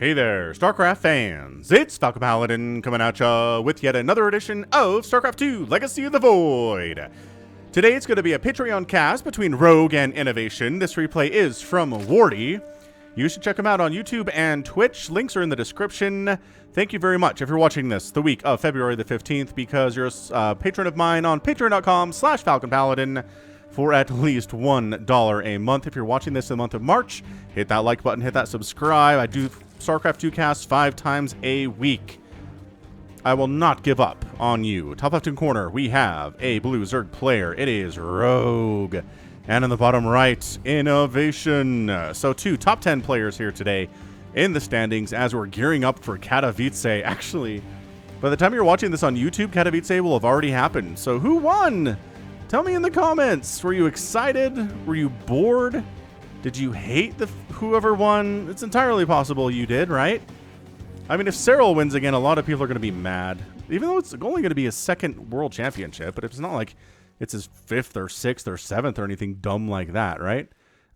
Hey there, StarCraft fans! It's Falcon Paladin coming at ya with yet another edition of StarCraft 2 Legacy of the Void. Today it's going to be a Patreon cast between Rogue and INnoVation. This replay is from Wardy. You should check them out on YouTube and Twitch. Links are in the description. Thank you very much if you're watching this the week of February the 15th because you're a patron of mine on patreon.com/FalconPaladin for at least $1 a month. If you're watching this in the month of March, hit that like button, hit that subscribe. I do StarCraft 2 casts 5 times a week. I will not give up on you. Top left-hand corner, we have a blue Zerg player. It is Rogue. And in the bottom right, INnoVation. So 2 top 10 players here today in the standings as we're gearing up for Katowice. Actually, by the time you're watching this on YouTube, Katowice will have already happened. So who won? Tell me in the comments. Were you excited? Were you bored? Did you hate whoever won? It's entirely possible you did, right? I mean, if Cyril wins again, a lot of people are going to be mad. Even though it's only going to be his 2nd world championship, but it's not like it's his 5th or 6th or 7th or anything dumb like that, right?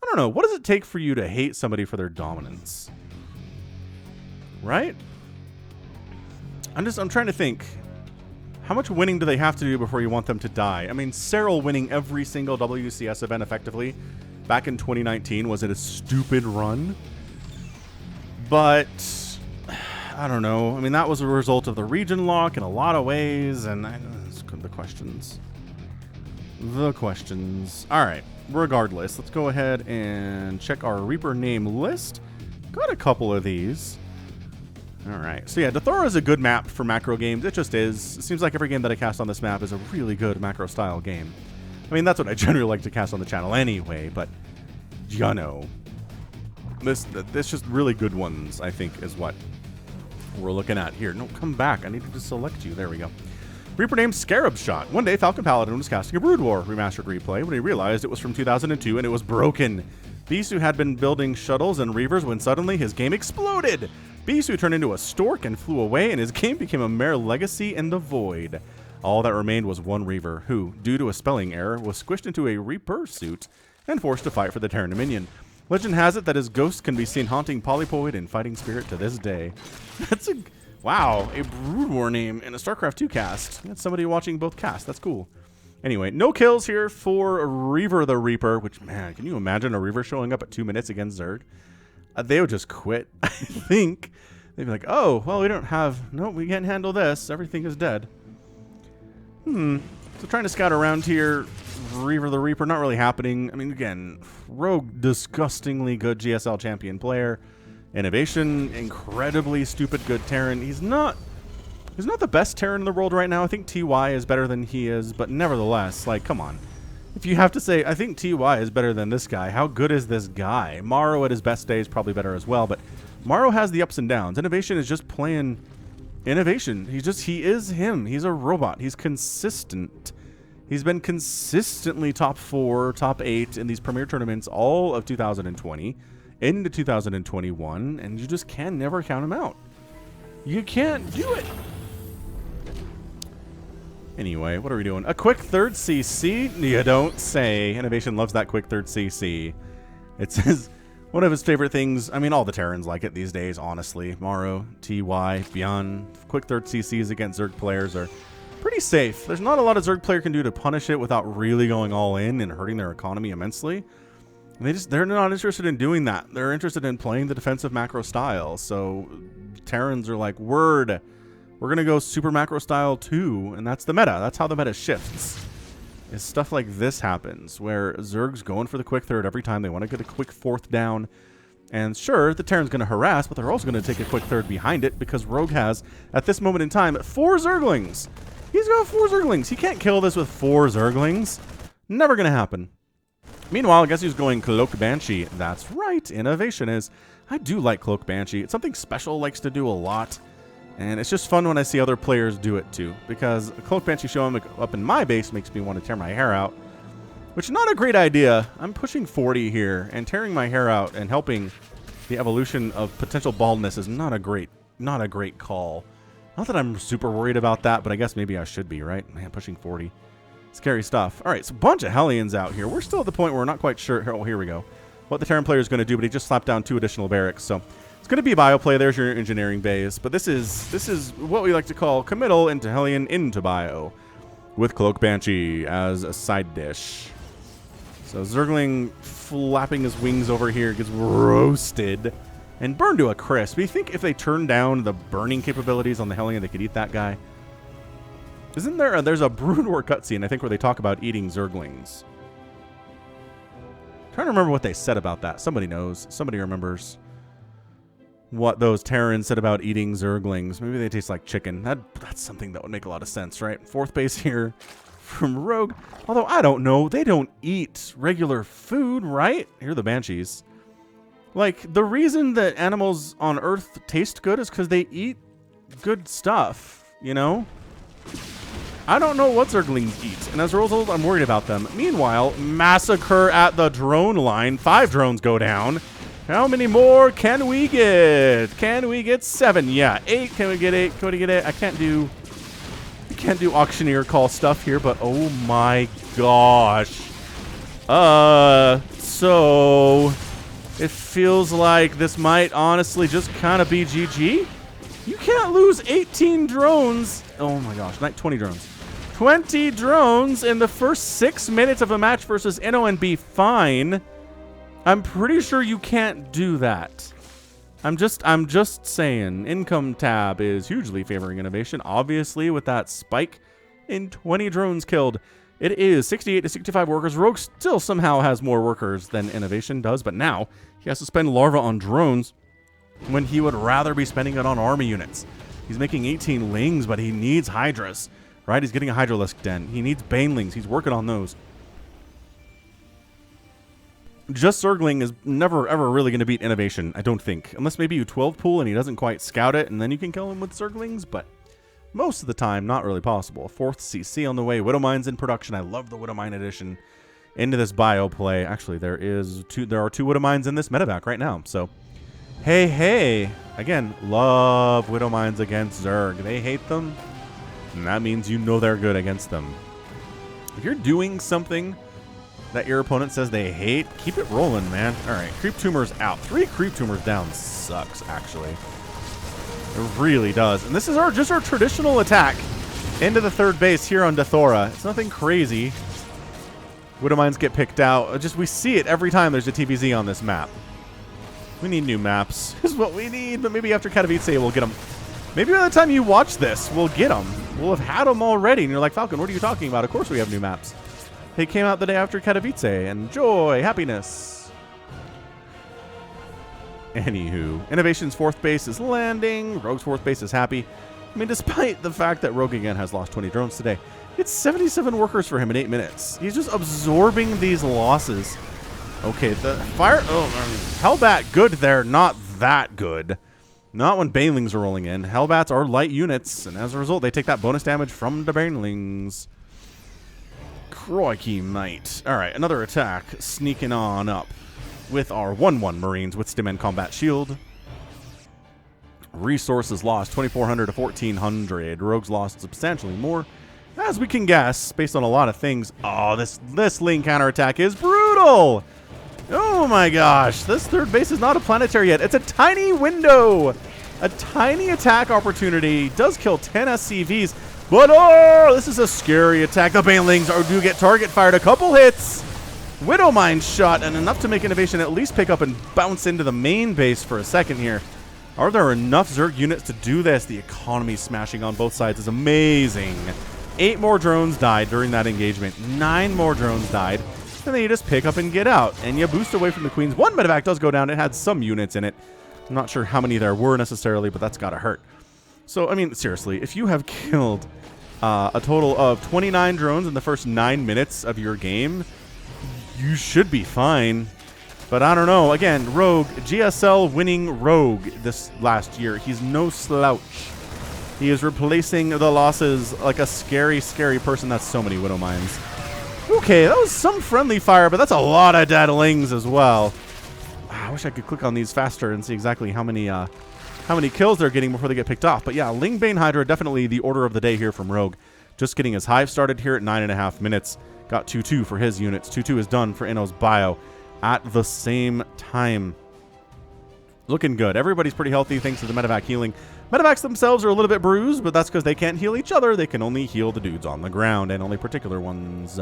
I don't know. What does it take for you to hate somebody for their dominance? Right? I'm trying to think. How much winning do they have to do before you want them to die? I mean, Cyril winning every single WCS event effectively back in 2019, was it a stupid run? But I don't know. I mean, that was a result of the region lock in a lot of ways, and the questions. The questions. All right. Regardless, let's go ahead and check our Reaper name list. Got a couple of these. All right. So yeah, Deathaura is a good map for macro games. It just is. It seems like every game that I cast on this map is a really good macro style game. I mean, that's what I generally like to cast on the channel anyway, but you know, this just really good ones, I think, is what we're looking at here. No, come back. I needed to select you. There we go. Reaper named Scarab Shot. One day, Falcon Paladin was casting a Brood War remastered replay when he realized it was from 2002 and it was broken. Bisu had been building shuttles and reavers when suddenly his game exploded. Bisu turned into a stork and flew away, and his game became a mere legacy in the void. All that remained was one reaver, who, due to a spelling error, was squished into a Reaper suit and forced to fight for the Terran Dominion. Legend has it that his ghost can be seen haunting Polypoid and Fighting Spirit to this day. That's wow, a Brood War name in a StarCraft 2 cast. That's somebody watching both casts. That's cool. Anyway, no kills here for Reaver the Reaper, which, man, can you imagine a Reaver showing up at 2 minutes against Zerg? They would just quit, I think. They'd be like, oh, well, we can't handle this. Everything is dead. So trying to scout around here. Reaver the Reaper, not really happening. I mean, again, Rogue, disgustingly good GSL champion player. INnoVation, incredibly stupid good Terran. He's not the best Terran in the world right now. I think TY is better than he is, but nevertheless, like, come on. If you have to say, I think TY is better than this guy, how good is this guy? Morrow at his best day is probably better as well, but Morrow has the ups and downs. INnoVation is just playing INnoVation. He is him. He's a robot. He's consistent. He's been consistently top 4, top 8 in these premier tournaments all of 2020 into 2021, and you just can never count him out. You can't do it. Anyway, what are we doing? A quick 3rd CC? You don't say. INnoVation loves that quick 3rd CC. It says one of his favorite things. I mean, all the Terrans like it these days, honestly. Morrow, TY, Beyond. Quick 3rd CCs against Zerg players are pretty safe. There's not a lot a Zerg player can do to punish it without really going all in and hurting their economy immensely. And they're not interested in doing that. They're interested in playing the defensive macro style. So Terrans are like, word. We're going to go super macro style too, and that's the meta. That's how the meta shifts. Is stuff like this happens, where Zerg's going for the quick 3rd every time. They want to get a quick 4th down. And sure, the Terran's going to harass, but they're also going to take a quick 3rd behind it, because Rogue has, at this moment in time, 4 Zerglings. He's got 4 Zerglings. He can't kill this with 4 Zerglings. Never going to happen. Meanwhile, guess who's going Cloak Banshee? That's right, INnoVation is. I do like Cloak Banshee. It's something Special likes to do a lot. And it's just fun when I see other players do it too, because a Cloak Banshee showing up in my base makes me want to tear my hair out, which is not a great idea. I'm pushing 40 here, and tearing my hair out and helping the evolution of potential baldness is not a great call. Not that I'm super worried about that, but I guess maybe I should be, right? Man, pushing 40. Scary stuff. All right, so a bunch of Hellions out here. We're still at the point where we're not quite sure. Oh, here we go. What the Terran player is going to do, but he just slapped down 2 additional barracks, so It's going to be bio play. There's your engineering base, but this is what we like to call committal into Hellion into bio, with Cloak Banshee as a side dish. So Zergling flapping his wings over here gets roasted and burned to a crisp. You think if they turn down the burning capabilities on the Hellion, they could eat that guy? Isn't there? There's a Brood War cutscene, I think, where they talk about eating Zerglings. I'm trying to remember what they said about that. Somebody knows. Somebody remembers what those Terrans said about eating Zerglings. Maybe they taste like chicken. That's something that would make a lot of sense, right? 4th base here from Rogue. Although, I don't know. They don't eat regular food, right? Here are the Banshees. Like, the reason that animals on Earth taste good is because they eat good stuff, you know? I don't know what Zerglings eat, and as a result, I'm worried about them. Meanwhile, massacre at the drone line. 5 drones go down. How many more can we get? Can we get 7? Yeah, 8. Can we get 8? Can we get 8? I can't do auctioneer call stuff here, but oh my gosh. So it feels like this might honestly just kind of be GG. You can't lose 18 drones. Oh my gosh, not 20 drones. 20 drones in the first 6 minutes of a match versus Inno and be fine. I'm pretty sure you can't do that. I'm just saying. Income tab is hugely favoring INnoVation, obviously, with that spike in 20 drones killed. It is 68 to 65 workers. Rogue still somehow has more workers than INnoVation does, but now he has to spend larva on drones when he would rather be spending it on army units. He's making 18 lings, but he needs hydras, right? He's getting a hydralisk den. He needs banelings. He's working on those. Just Zergling is never, ever really going to beat INnoVation, I don't think. Unless maybe you 12 pool and he doesn't quite scout it, and then you can kill him with Zerglings, but most of the time, not really possible. 4th CC on the way. Widowmine's in production. I love the Widowmine edition into this bio play. Actually, there are 2 Widowmines in this medevac right now, so hey. Again, love Widowmines against Zerg. They hate them, and that means you know they're good against them. If you're doing something that your opponent says they hate, keep it rolling, man. All right, creep tumors out. 3 creep tumors down sucks, actually. It really does. And this is just our traditional attack into the 3rd base here on Deathaura. It's nothing crazy. Widowmines get picked out. We see it every time there's a TVZ on this map. We need new maps. This is what we need, but maybe after Katowice we'll get them. Maybe by the time you watch this, we'll get them. We'll have had them already, and you're like, Falcon, what are you talking about? Of course we have new maps. They came out the day after Katowice, and joy, happiness. Anywho, INnoVation's 4th base is landing. Rogue's 4th base is happy. I mean, despite the fact that Rogue again has lost 20 drones today, it's 77 workers for him in 8 minutes. He's just absorbing these losses. Okay, the fire... Oh, Hellbat good there, not that good. Not when banelings are rolling in. Hellbats are light units, and as a result, they take that bonus damage from the banelings. Crikey, mate. All right, another attack sneaking on up with our 1-1 Marines with Stim and Combat Shield. Resources lost 2,400 to 1,400. Rogues lost substantially more, as we can guess, based on a lot of things. Oh, this Ling counterattack is brutal. Oh my gosh, this 3rd base is not a planetary yet. It's a tiny window. A tiny attack opportunity. Does kill 10 SCVs. But oh, this is a scary attack. The banelings do get target fired. A couple hits. Widowmine shot, and enough to make INnoVation at least pick up and bounce into the main base for a second here. Are there enough Zerg units to do this? The economy smashing on both sides is amazing. 8 more drones died during that engagement. 9 more drones died. And then you just pick up and get out. And you boost away from the queens. 1 medevac does go down. It had some units in it. I'm not sure how many there were necessarily, but that's got to hurt. So, I mean, seriously, if you have killed a total of 29 drones in the first 9 minutes of your game, you should be fine. But I don't know. Again, Rogue, GSL winning Rogue this last year. He's no slouch. He is replacing the losses like a scary, scary person. That's so many Widowmines. Okay, that was some friendly fire, but that's a lot of dead lings as well. I wish I could click on these faster and see exactly how many kills they're getting before they get picked off. But yeah, Ling Bane Hydra, definitely the order of the day here from Rogue. Just getting his hive started here at 9.5 minutes. Got 2-2 for his units. 2-2 is done for Inno's bio at the same time. Looking good. Everybody's pretty healthy thanks to the medevac healing. Medevacs themselves are a little bit bruised, but that's because they can't heal each other. They can only heal the dudes on the ground, and only particular ones.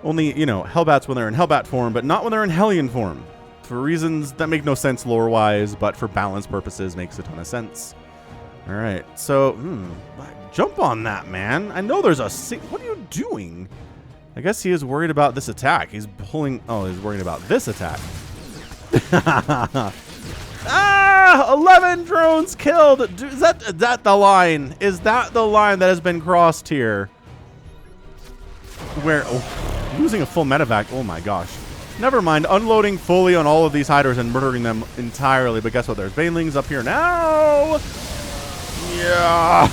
Only, you know, Hellbats when they're in Hellbat form, but not when they're in Hellion form. For reasons that make no sense lore-wise, but for balance purposes makes a ton of sense. All right, so, jump on that, man. I know there's a... What are you doing? I guess he is worried about this attack. He's pulling... Oh, he's worried about this attack. 11 drones killed. Is that the line? Is that the line that has been crossed here? Where... Oh, losing a full medevac. Oh, my gosh. Never mind. Unloading fully on all of these hiders and murdering them entirely. But guess what? There's banelings up here now. Yeah.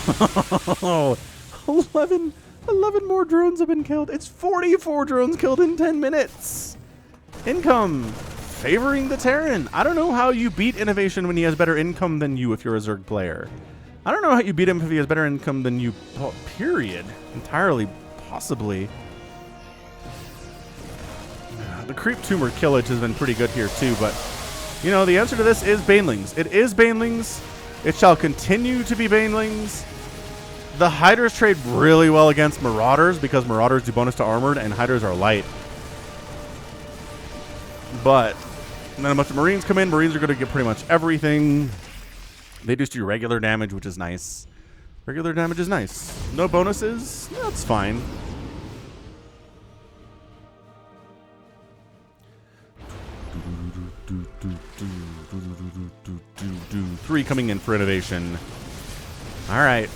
11 more drones have been killed. It's 44 drones killed in 10 minutes. Income favoring the Terran. I don't know how you beat INnoVation when he has better income than you if you're a Zerg player. I don't know how you beat him if he has better income than you, period. Entirely, possibly. The creep tumor killage has been pretty good here too, but you know, the answer to this is banelings. It is banelings. It shall continue to be banelings. The hiders trade really well against marauders because marauders do bonus to armored and hiders are light. But then a bunch of marines come in. Marines are going to get pretty much everything. They just do regular damage, which is nice. Regular damage is nice. No bonuses? That's fine. Three coming in for INnoVation. All right.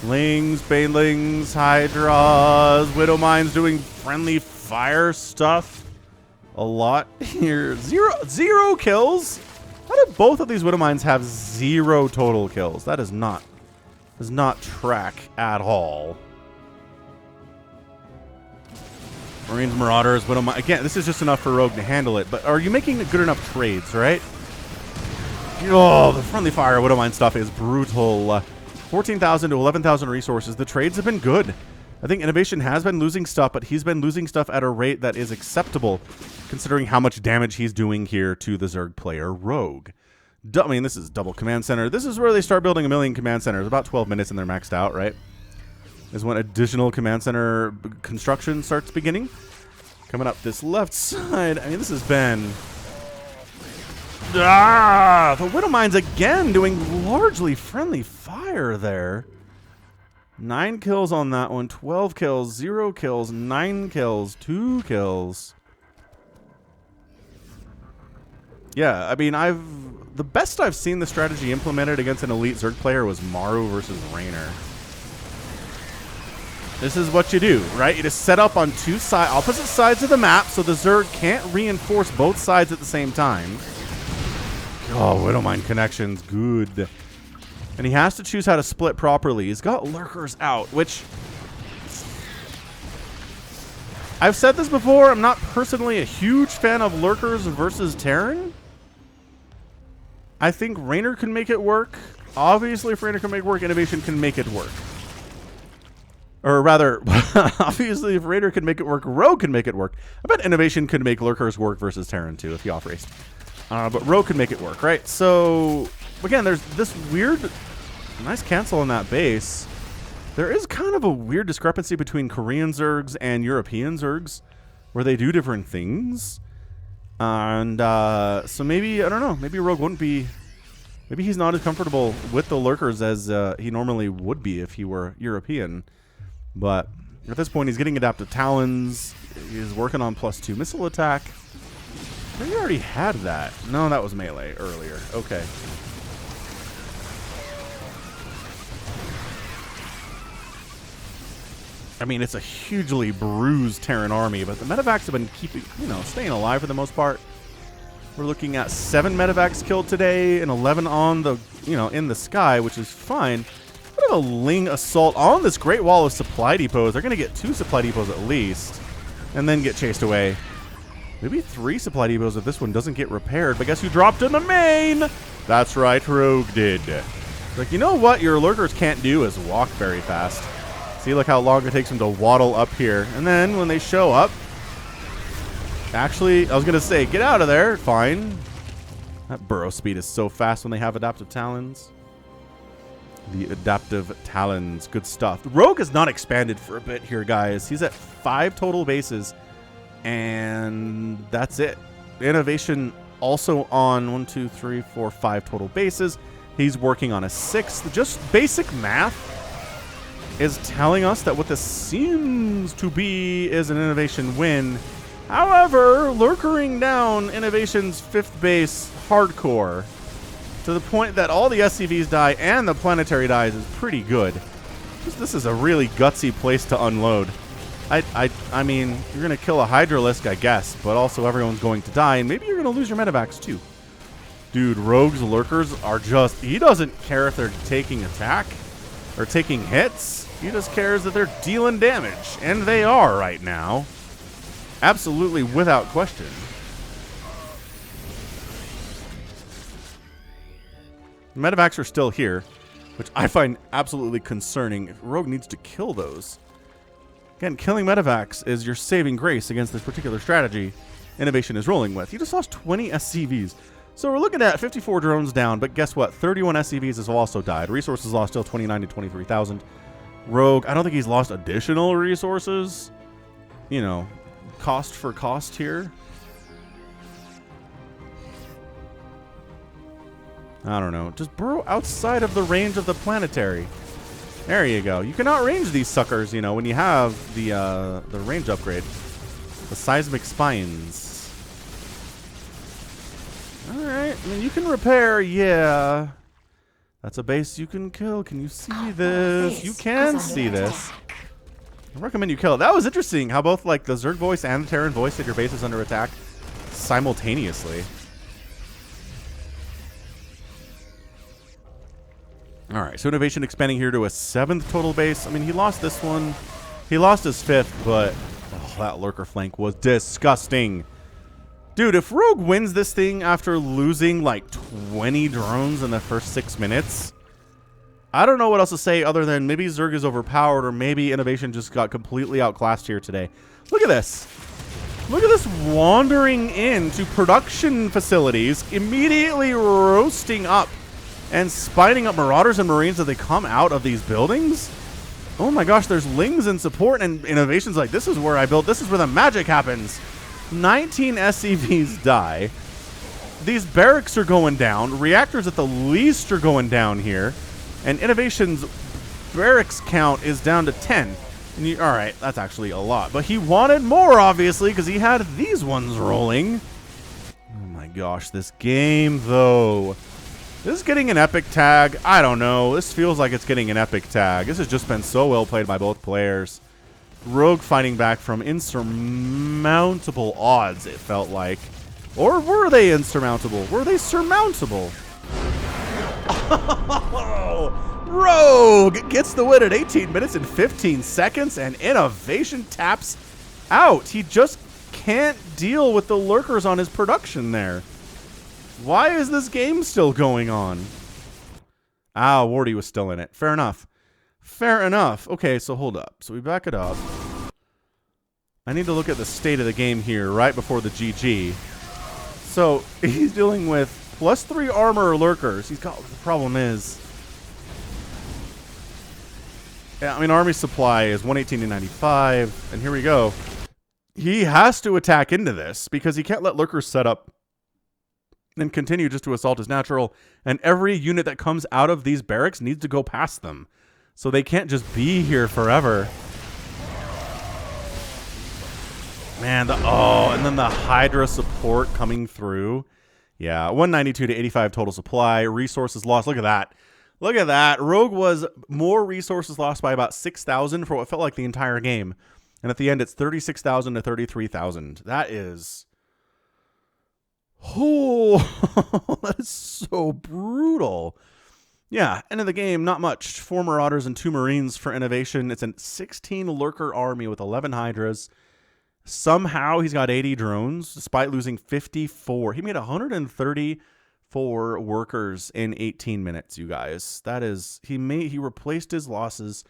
Lings, banelings, hydras, widow mines doing friendly fire stuff. A lot here. Zero kills. How did both of these widow mines have 0 total kills? That does not track at all. Marines, Marauders, Widow Mine. Again, this is just enough for Rogue to handle it, but are you making good enough trades, right? Oh, the friendly fire Widow Mine stuff is brutal. 14,000 to 11,000 resources. The trades have been good. I think INnoVation has been losing stuff, but he's been losing stuff at a rate that is acceptable, considering how much damage he's doing here to the Zerg player Rogue. I mean, this is double command center. This is where they start building 1 million command centers. About 12 minutes and they're maxed out, right? Is when additional command center construction starts beginning. Coming up this left side. I mean, this has been... the Widow Mines again doing largely friendly fire there. 9 kills on that one. 12 kills, 0 kills, 9 kills, 2 kills. Yeah, I mean, the best I've seen the strategy implemented against an elite Zerg player was Maru versus Raynor. This is what you do, right? You just set up on opposite sides of the map so the Zerg can't reinforce both sides at the same time. Oh, Widowmine connections, good. And he has to choose how to split properly. He's got Lurkers out, which... I've said this before, I'm not personally a huge fan of Lurkers versus Terran. I think Raynor can make it work. Obviously, if Raynor can make it work, INnoVation can make it work. Or rather, obviously, if Raynor can make it work, Rogue can make it work. I bet INnoVation could make Lurkers work versus Terran too if he off-raced. But Rogue can make it work, right? So, again, there's this weird... Nice cancel on that base. There is kind of a weird discrepancy between Korean Zergs and European Zergs, where they do different things. And so maybe, I don't know, maybe Rogue wouldn't be... Maybe he's not as comfortable with the Lurkers as he normally would be if he were European. But at this point, he's getting adaptive Talons. He's working on +2 missile attack. I think he already had that. No, that was melee earlier. Okay. I mean, it's a hugely bruised Terran army, but the medevacs have been keeping, staying alive for the most part. We're looking at 7 medevacs killed today and 11 on the, in the sky, which is fine. Bit of a Ling assault on this Great Wall of supply depots. They're going to get 2 supply depots at least, and then get chased away. Maybe 3 supply depots if this one doesn't get repaired. But guess who dropped in the main? That's right, Rogue did. Like, you know what your Lurkers can't do is walk very fast. See, look how long it takes them to waddle up here. And then when they show up, Actually, I was going to say, get out of there. Fine. That burrow speed is so fast when they have adaptive talons. The adaptive talons. Good stuff. Rogue has not expanded for a bit here, guys. He's at 5 total bases. And that's it. INnoVation also on 1, 2, 3, 4, 5 total bases. He's working on a 6th. Just basic math is telling us that what this seems to be is an INnoVation win. However, lurkering down INnoVation's 5th base hardcore to the point that all the SCVs die and the planetary dies is pretty good. This is a really gutsy place to unload. I mean, you're going to kill a Hydralisk, I guess, but also everyone's going to die, and maybe you're going to lose your medevacs too. Dude, Rogue's lurkers are just... He doesn't care if they're taking attack or taking hits. He just cares that they're dealing damage, and they are right now. Absolutely without question. Medevacs are still here, which I find absolutely concerning. Rogue needs to kill those. Again, killing medevacs is your saving grace against this particular strategy INnoVation is rolling with. He just lost 20 SCVs. So we're looking at 54 drones down, but guess what? 31 SCVs have also died. Resources lost still 29 to 23,000. Rogue, I don't think he's lost additional resources. You know, cost for cost here. I don't know. Just burrow outside of the range of the planetary. There you go. You can outrange these suckers, you know, when you have the range upgrade. The seismic spines. Alright. I mean, you can repair, yeah. That's a base you can kill. Can you see this? You can see this. I recommend you kill it. That was interesting how both like the Zerg voice and the Terran voice said your base is under attack simultaneously. All right, so INnoVation expanding here to a 7th total base. I mean, he lost this one. He lost his 5th, but oh, that Lurker flank was disgusting. Dude, if Rogue wins this thing after losing like 20 drones in the first 6 minutes, I don't know what else to say other than maybe Zerg is overpowered or maybe INnoVation just got completely outclassed here today. Look at this. Look at this wandering into production facilities, immediately roasting up and spining up Marauders and Marines as they come out of these buildings. Oh my gosh, there's Lings in support, and INnoVation's like, this is where I built, this is where the magic happens. 19 SCVs die. These barracks are going down. Reactors at the least are going down here. And INnoVation's barracks count is down to 10. And you, all right, that's actually a lot. But he wanted more, obviously, because he had these ones rolling. Oh my gosh, this game, though. This is getting an epic tag. I don't know. This feels like it's getting an epic tag. This has just been so well played by both players. Rogue fighting back from insurmountable odds, it felt like. Or were they insurmountable? Were they surmountable? Oh, Rogue gets the win at 18 minutes and 15 seconds, and INnoVation taps out. He just can't deal with the lurkers on his production there. Why is this game still going on? Ah, Wardy was still in it. Fair enough. Fair enough. Okay, so hold up. So we back it up. I need to look at the state of the game here right before the GG. So he's dealing with +3 armor lurkers. He's got, the problem is, yeah, I mean, army supply is 118 to 95, and here we go. He has to attack into this because he can't let lurkers set up and continue just to assault his natural, and every unit that comes out of these barracks needs to go past them. So they can't just be here forever. Man, and then the Hydra support coming through. Yeah, 192 to 85 total supply. Resources lost. Look at that. Look at that. Rogue was more resources lost by about 6,000 for what felt like the entire game. And at the end, it's 36,000 to 33,000. That is... Oh, that is so brutal. Yeah, end of the game, not much. 4 Marauders and 2 Marines for INnoVation. It's a 16 Lurker army with 11 Hydras. Somehow he's got 80 drones, despite losing 54. He made 134 workers in 18 minutes, you guys. That is, he replaced his losses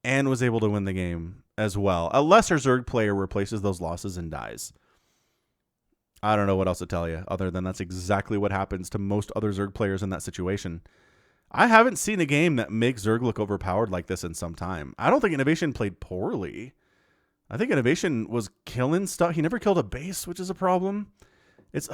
and was able to win the game as well. A lesser Zerg player replaces those losses and dies. I don't know what else to tell you other than that's exactly what happens to most other Zerg players in that situation. I haven't seen a game that makes Zerg look overpowered like this in some time. I don't think INnoVation played poorly. I think INnoVation was killing stuff. He never killed a base, which is a problem. It's...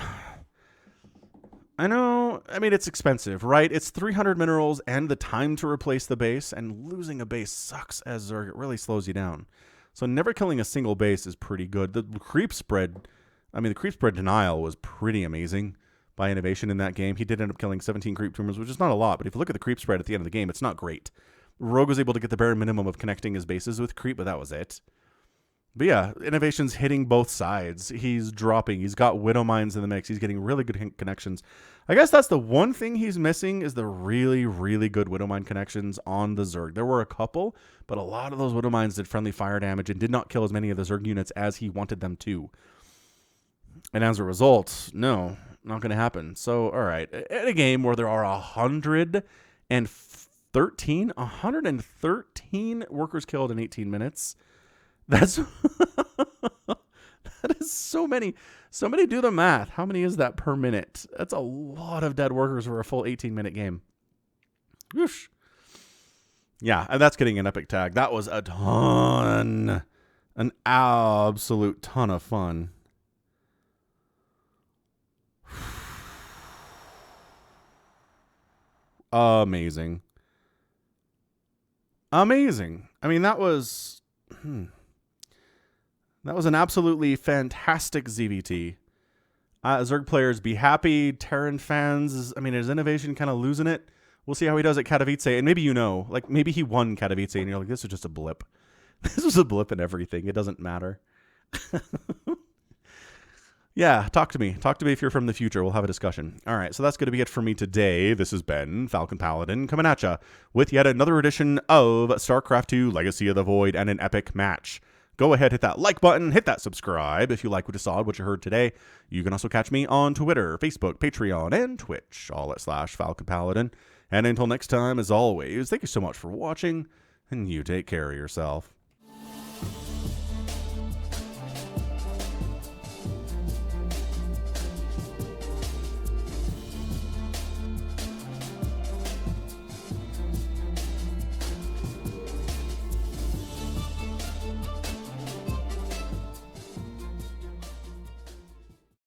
I know, I mean, it's expensive, right? It's 300 minerals and the time to replace the base, and losing a base sucks as Zerg. It really slows you down. So never killing a single base is pretty good. The creep spread, I mean, the creep spread denial was pretty amazing by INnoVation in that game. He did end up killing 17 creep tumors, which is not a lot, but if you look at the creep spread at the end of the game, it's not great. Rogue was able to get the bare minimum of connecting his bases with creep, but that was it. But yeah, INnoVation's hitting both sides. He's dropping. He's got Widow Mines in the mix. He's getting really good connections. I guess that's the one thing he's missing is the really, really good Widow Mine connections on the Zerg. There were a couple, but a lot of those Widow Mines did friendly fire damage and did not kill as many of the Zerg units as he wanted them to. And as a result, no, not going to happen. So, all right, in a game where there are 113 workers killed in 18 minutes, that's that is so many. Somebody do the math. How many is that per minute? That's a lot of dead workers for a full 18-minute game. Whoosh. Yeah, and that's getting an epic tag. That was a ton. An absolute ton of fun. Amazing. Amazing. I mean, that was... That was an absolutely fantastic ZVT. Zerg players be happy. Terran fans, I mean, is INnoVation kind of losing it? We'll see how he does at Katowice. And maybe like maybe he won Katowice and you're like, this was just a blip. This was a blip in everything. It doesn't matter. Yeah, talk to me. Talk to me if you're from the future. We'll have a discussion. All right, so that's going to be it for me today. This has been Falcon Paladin coming at ya with yet another edition of StarCraft 2 Legacy of the Void and an epic match. Go ahead, hit that like button, hit that subscribe if you like what you saw, what you heard today. You can also catch me on Twitter, Facebook, Patreon, and Twitch, all at /Falcon Paladin. And until next time, as always, thank you so much for watching, and you take care of yourself.